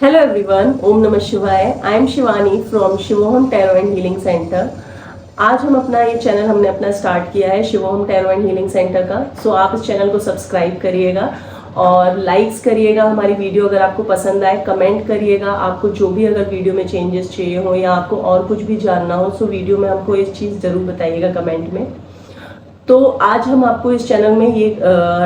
Hello everyone, Om Namah Shivaya. I am Shivani from Shivoham tarot and healing centre. आज हम अपना ये channel हमने अपना स्टार्ट किया है शिवोहम टैरो एंड हीलिंग सेंटर का। सो आप इस चैनल को सब्सक्राइब करिएगा और लाइक्स करिएगा हमारी वीडियो अगर आपको पसंद आए, कमेंट करिएगा। आपको जो भी अगर वीडियो में चेंजेस चाहिए हो या आपको और कुछ भी जानना हो सो वीडियो में हमको इस चीज़ ज़रूर बताइएगा कमेंट में। तो आज हम आपको इस चैनल में ये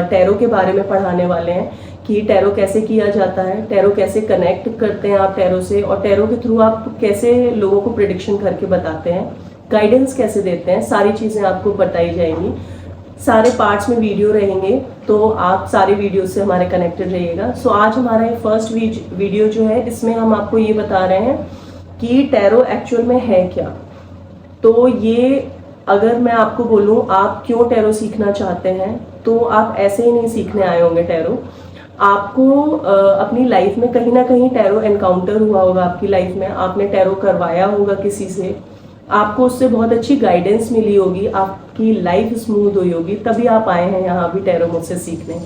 टैरो के बारे में पढ़ाने वाले हैं कि टैरो कैसे किया जाता है, टैरो कैसे कनेक्ट करते हैं आप टैरो से, और टैरो के थ्रू आप कैसे लोगों को प्रिडिक्शन करके बताते हैं, गाइडेंस कैसे देते हैं, सारी चीज़ें आपको बताई जाएंगी। सारे पार्ट्स में वीडियो रहेंगे तो आप सारे वीडियो से हमारे कनेक्टेड रहिएगा। सो आज हमारा ये फर्स्ट वीडियो जो है इसमें हम आपको ये बता रहे हैं कि टैरो एक्चुअल में है क्या। तो ये अगर मैं आपको बोलूँ आप क्यों टैरो सीखना चाहते हैं तो आप ऐसे ही नहीं सीखने आए होंगे टैरो। आपको अपनी लाइफ में कहीं ना कहीं टैरो एनकाउंटर हुआ होगा, आपकी लाइफ में आपने टैरो करवाया होगा किसी से, आपको उससे बहुत अच्छी गाइडेंस मिली होगी, आपकी लाइफ स्मूथ हुई होगी, तभी आप आए हैं यहाँ भी टैरो मुझसे सीखने,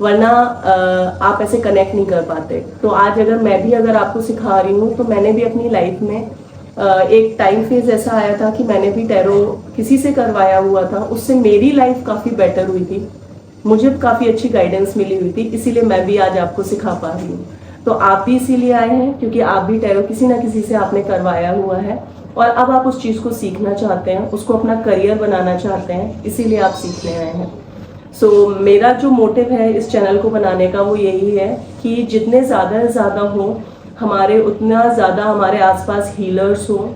वरना आप ऐसे कनेक्ट नहीं कर पाते। तो आज अगर आपको सिखा रही हूँ तो मैंने भी अपनी लाइफ में एक टाइम फेज ऐसा आया था कि मैंने भी टैरो किसी से करवाया हुआ था, उससे मेरी लाइफ काफ़ी बेटर हुई थी, मुझे काफ़ी अच्छी गाइडेंस मिली हुई थी, इसीलिए मैं भी आज आपको सिखा पा रही हूँ। तो आप भी इसीलिए आए हैं क्योंकि आप भी टैरो किसी ना किसी से आपने करवाया हुआ है और अब आप उस चीज़ को सीखना चाहते हैं, उसको अपना करियर बनाना चाहते हैं, इसीलिए आप सीखने आए हैं। सो मेरा जो मोटिव है इस चैनल को बनाने का वो यही है कि जितने ज़्यादा से ज़्यादा हो हमारे, उतना ज़्यादा हमारे आसपास हीलर्स हो,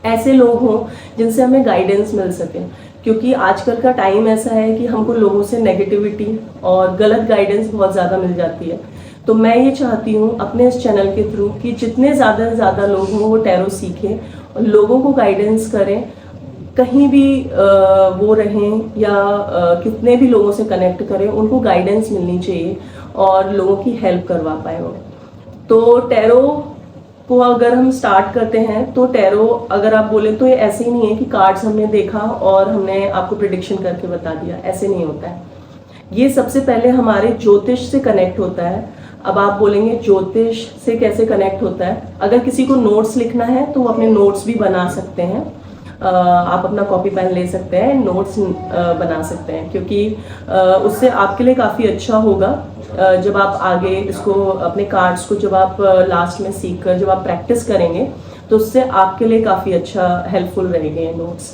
ऐसे लोग हों जिनसे हमें गाइडेंस मिल सके। क्योंकि आजकल का टाइम ऐसा है कि हमको लोगों से नेगेटिविटी और गलत गाइडेंस बहुत ज़्यादा मिल जाती है। तो मैं ये चाहती हूँ अपने इस चैनल के थ्रू कि जितने ज़्यादा से ज़्यादा लोग हों वो टैरो सीखें और लोगों को गाइडेंस करें, कहीं भी वो रहें या कितने भी लोगों से कनेक्ट करें, उनको गाइडेंस मिलनी चाहिए और लोगों की हेल्प करवा पाए वो। तो टैरो को अगर हम स्टार्ट करते हैं तो टैरो अगर आप बोले तो ये ऐसे ही नहीं है कि कार्ड्स हमने देखा और हमने आपको प्रिडिक्शन करके बता दिया, ऐसे नहीं होता है। ये सबसे पहले हमारे ज्योतिष से कनेक्ट होता है। अब आप बोलेंगे ज्योतिष से कैसे कनेक्ट होता है, अगर किसी को नोट्स लिखना है तो वो अपने नोट्स भी बना सकते हैं। आप अपना कॉपी पेन ले सकते हैं, नोट्स बना सकते हैं, क्योंकि उससे आपके लिए काफ़ी अच्छा होगा। जब आप आगे इसको अपने कार्ड्स को जब आप लास्ट में सीख कर जब आप प्रैक्टिस करेंगे तो उससे आपके लिए काफ़ी अच्छा हेल्पफुल रहेंगे ये नोट्स।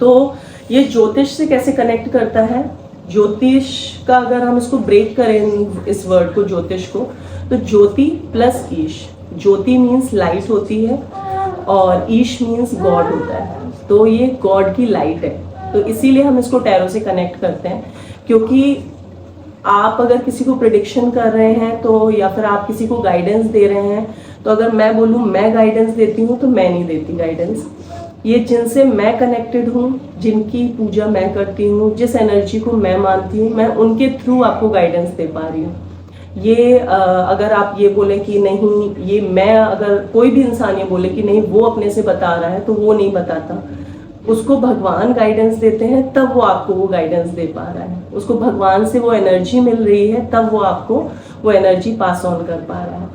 तो ये ज्योतिष से कैसे कनेक्ट करता है, ज्योतिष का अगर हम इसको ब्रेक करें इस वर्ड को ज्योतिष को, तो ज्योति प्लस ईश, ज्योति मीन्स लाइट होती है और ईश मीन्स गॉड होता है। तो ये गॉड की लाइट है, तो इसीलिए हम इसको टैरो से कनेक्ट करते हैं। क्योंकि आप अगर किसी को प्रिडिक्शन कर रहे हैं तो या फिर आप किसी को गाइडेंस दे रहे हैं, तो अगर मैं बोलूँ मैं गाइडेंस देती हूँ तो मैं नहीं देती गाइडेंस। ये जिनसे मैं कनेक्टेड हूँ, जिनकी पूजा मैं करती हूँ, जिस एनर्जी को मैं मानती हूँ, मैं उनके थ्रू आपको गाइडेंस दे पा रही हूँ। ये अगर आप ये बोलें कि नहीं ये मैं, अगर कोई भी इंसान ये बोले कि नहीं वो अपने से बता रहा है, तो वो नहीं बताता, उसको भगवान गाइडेंस देते हैं तब वो आपको वो गाइडेंस दे पा रहा है, उसको भगवान से वो एनर्जी मिल रही है तब वो आपको वो एनर्जी पास ऑन कर पा रहा है।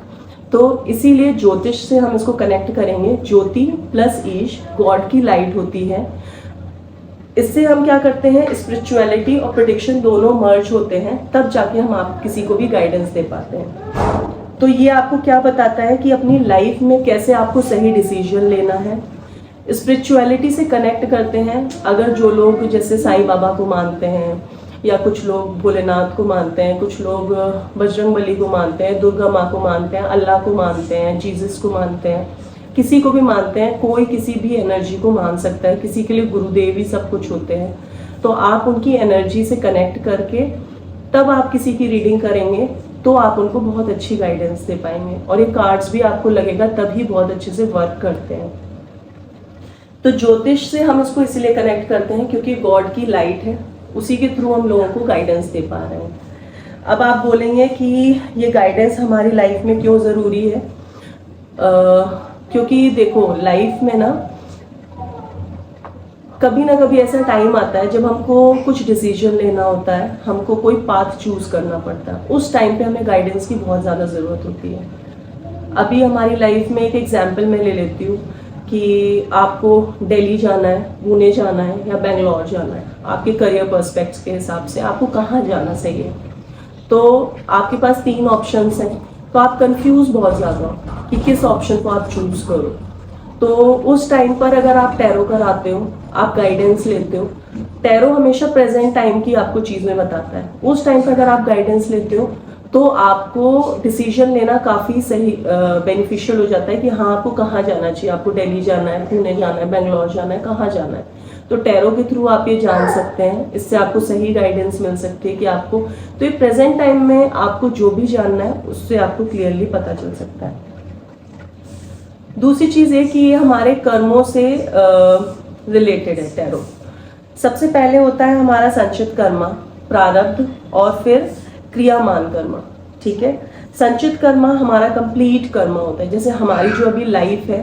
तो इसीलिए ज्योतिष से हम इसको कनेक्ट करेंगे। ज्योति प्लस ईश गॉड की लाइट होती है। इससे हम क्या करते हैं, स्पिरिचुअलिटी और प्रेडिक्शन दोनों मर्ज होते हैं, तब जाके हम आप किसी को भी गाइडेंस दे पाते हैं। तो ये आपको क्या बताता है कि अपनी लाइफ में कैसे आपको सही डिसीजन लेना है। स्पिरिचुअलिटी से कनेक्ट करते हैं अगर जो लोग जैसे साईं बाबा को मानते हैं, या कुछ लोग भोलेनाथ को मानते हैं, कुछ लोग बजरंगबली को मानते हैं, दुर्गा माँ को मानते हैं, अल्लाह को मानते हैं, जीसस को मानते हैं, किसी को भी मानते हैं, कोई किसी भी एनर्जी को मान सकता है, किसी के लिए गुरुदेव ही सब कुछ होते हैं। तो आप उनकी एनर्जी से कनेक्ट करके तब आप किसी की रीडिंग करेंगे तो आप उनको बहुत अच्छी गाइडेंस दे पाएंगे, और ये कार्ड्स भी आपको लगेगा तभी बहुत अच्छे से वर्क करते हैं। तो ज्योतिष से हम इसको इसलिए कनेक्ट करते हैं क्योंकि गॉड की लाइट है, उसी के थ्रू हम लोगों को गाइडेंस दे पा रहे हैं। अब आप बोलेंगे कि ये गाइडेंस हमारी लाइफ में क्यों ज़रूरी है। क्योंकि देखो लाइफ में ना कभी ना कभी ऐसा टाइम आता है जब हमको कुछ डिसीजन लेना होता है, हमको कोई पाथ चूज करना पड़ता है। उस टाइम पे हमें गाइडेंस की बहुत ज़्यादा ज़रूरत होती है। अभी हमारी लाइफ में एक एग्जाम्पल मैं ले लेती हूँ कि आपको दिल्ली जाना है, पुणे जाना है या बेंगलोर जाना है। आपके करियर पर्सपेक्ट्स के हिसाब से आपको कहाँ जाना सही है। तो आपके पास 3 ऑप्शंस हैं, तो आप कंफ्यूज बहुत ज़्यादा हो कि किस ऑप्शन को आप चूज करो। तो उस टाइम पर अगर आप टैरो कराते हो, आप गाइडेंस लेते हो, टैरो हमेशा प्रेजेंट टाइम की आपको चीज़ें बताता है। उस टाइम पर अगर आप गाइडेंस लेते हो तो आपको डिसीजन लेना काफ़ी सही बेनिफिशियल हो जाता है कि हाँ आपको कहाँ जाना चाहिए, आपको दिल्ली जाना है, पुणे जाना है, बेंगलोर जाना है, कहाँ जाना है। तो टैरो के थ्रू आप ये जान सकते हैं, इससे आपको सही गाइडेंस मिल सकती है कि आपको, तो ये प्रेजेंट टाइम में आपको जो भी जानना है उससे आपको क्लियरली पता चल सकता है। दूसरी चीज़ ये कि ये हमारे कर्मों से रिलेटेड है टैरो। सबसे पहले होता है हमारा संचित कर्मा, प्रारब्ध, और फिर क्रियामान कर्मा। ठीक है, संचित कर्मा हमारा कंप्लीट कर्मा होता है। जैसे हमारी जो अभी लाइफ है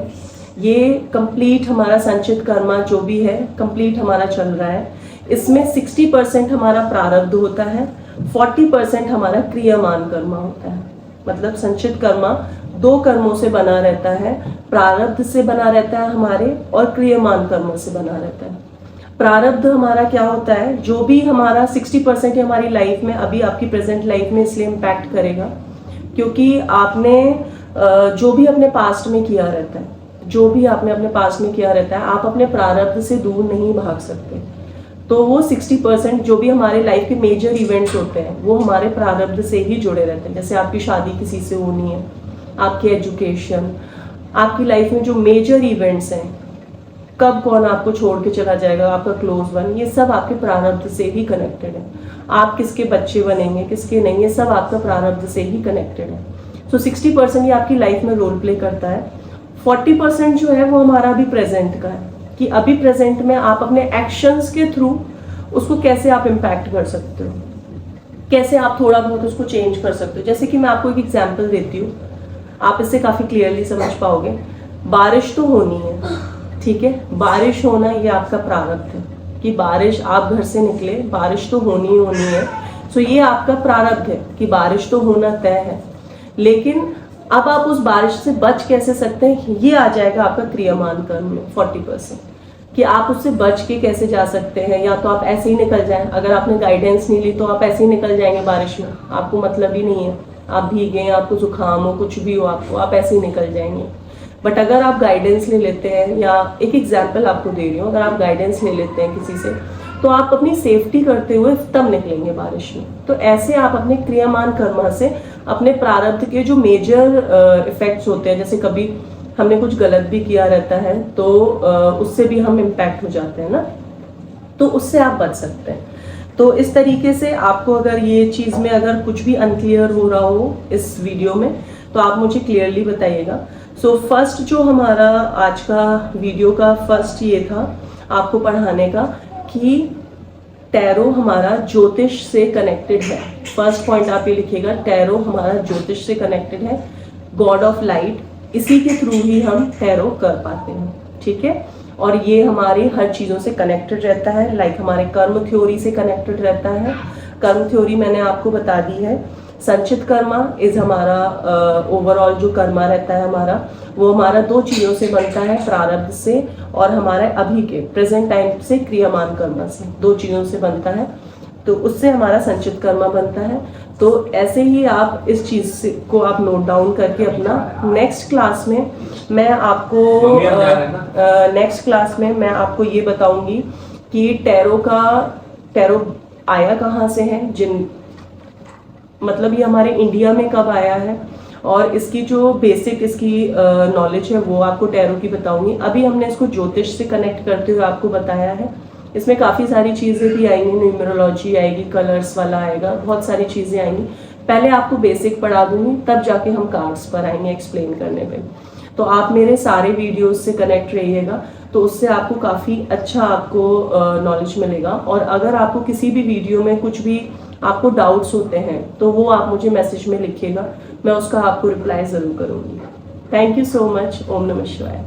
ये कंप्लीट हमारा संचित कर्मा जो भी है कंप्लीट हमारा चल रहा है। इसमें 60% हमारा प्रारब्ध होता है, 40% हमारा क्रियामान कर्मा होता है। मतलब संचित कर्मा 2 कर्मों से बना रहता है, प्रारब्ध से बना रहता है हमारे, और क्रियामान कर्मों से बना रहता है। प्रारब्ध हमारा क्या होता है, जो भी हमारा 60% हमारी लाइफ में, अभी आपकी प्रेजेंट लाइफ में इसलिए इम्पैक्ट करेगा क्योंकि आपने जो भी अपने पास्ट में किया रहता है, जो भी आपने अपने पास्ट में किया रहता है, आप अपने प्रारब्ध से दूर नहीं भाग सकते। तो वो 60% जो भी हमारे लाइफ के मेजर इवेंट्स होते हैं वो हमारे प्रारब्ध से ही जुड़े रहते हैं। जैसे आपकी शादी किसी से होनी है, आपकी एजुकेशन, आपकी लाइफ में जो मेजर इवेंट्स हैं, कब कौन आपको छोड़ के चला जाएगा, आपका क्लोज वन, ये सब आपके प्रारब्ध से ही कनेक्टेड है। आप किसके बच्चे बनेंगे, किसके नहीं, ये सब आपका प्रारब्ध से ही कनेक्टेड है। सो 60% ये आपकी लाइफ में रोल प्ले करता है। 40% जो है वो हमारा अभी प्रेजेंट का है कि अभी प्रेजेंट में आप अपने एक्शंस के थ्रू उसको कैसे आप इम्पैक्ट कर सकते हो, कैसे आप थोड़ा बहुत उसको चेंज कर सकते हो। जैसे कि मैं आपको एक एग्जाम्पल देती हूँ, आप इससे काफ़ी क्लियरली समझ पाओगे। बारिश तो होनी है, ठीक है, बारिश होना ये आपका प्रारब्ध है कि बारिश, आप घर से निकले, बारिश तो होनी है। सो ये आपका प्रारब्ध है कि बारिश तो होना तय है। लेकिन अब आप उस बारिश से बच कैसे सकते हैं, ये आ जाएगा आपका क्रियामान कर्म में 40%, कि आप उससे बच के कैसे जा सकते हैं। या तो आप ऐसे ही निकल जाएं, अगर आपने गाइडेंस नहीं ली तो आप ऐसे ही निकल जाएंगे बारिश में, आपको मतलब ही नहीं है, आप भीगे, आपको जुकाम हो, कुछ भी हो आपको, आप ऐसे ही निकल जाएंगे। बट अगर आप गाइडेंस ले लेते हैं, या एक एग्जाम्पल आपको दे रही हूँ, अगर आप गाइडेंस ले लेते हैं किसी से, तो आप अपनी सेफ्टी करते हुए तब निकलेंगे बारिश में। तो ऐसे आप अपने क्रियामान कर्म से अपने प्रारब्ध के जो मेजर इफेक्ट्स होते हैं, जैसे कभी हमने कुछ गलत भी किया रहता है तो उससे भी हम इम्पैक्ट हो जाते हैं ना, तो उससे आप बच सकते हैं। तो इस तरीके से आपको अगर ये चीज़ में अगर कुछ भी अनक्लियर हो रहा हो इस वीडियो में तो आप मुझे क्लियरली बताइएगा। सो फर्स्ट जो हमारा आज का वीडियो का फर्स्ट ये था आपको पढ़ाने का कि टैरो हमारा ज्योतिष से कनेक्टेड है। फर्स्ट पॉइंट आप ये लिखिएगा, टैरो हमारा ज्योतिष से कनेक्टेड है, गॉड ऑफ लाइट, इसी के थ्रू ही हम टैरो कर पाते हैं। ठीक है, और ये हमारी हर चीज़ों से कनेक्टेड रहता है, लाइक हमारे कर्म थ्योरी से कनेक्टेड रहता है। कर्म थ्योरी मैंने आपको बता दी है। संचित कर्मा इज हमारा ओवरऑल जो कर्मा रहता है हमारा, वो हमारा 2 चीज़ों से बनता है, प्रारब्ध से और हमारे अभी के प्रेजेंट टाइम से क्रियामान कर्मा से, 2 चीज़ों से बनता है। तो उससे हमारा संचित कर्मा बनता है। तो ऐसे ही आप इस चीज़ को आप नोट डाउन करके अपना नेक्स्ट क्लास में मैं आपको ये बताऊंगी कि टैरो आया कहाँ से है, मतलब ये हमारे इंडिया में कब आया है, और इसकी जो बेसिक इसकी नॉलेज है वो आपको टैरो की बताऊंगी। अभी हमने इसको ज्योतिष से कनेक्ट करते हुए आपको बताया है। इसमें काफ़ी सारी चीज़ें भी आएंगी, न्यूमरोलॉजी आएगी, कलर्स वाला आएगा, बहुत सारी चीज़ें आएंगी। पहले आपको बेसिक पढ़ा दूंगी, तब जाके हम कार्ड्स पर आएंगे एक्सप्लेन करने पे। तो आप मेरे सारे वीडियोस से कनेक्ट रहिएगा, तो उससे आपको काफ़ी अच्छा आपको नॉलेज मिलेगा। और अगर आपको किसी भी वीडियो में कुछ भी आपको डाउट्स होते हैं तो वो आप मुझे मैसेज में लिखिएगा, मैं उसका आपको रिप्लाई ज़रूर करूँगी। Thank you so much. ओम नमः शिवाय।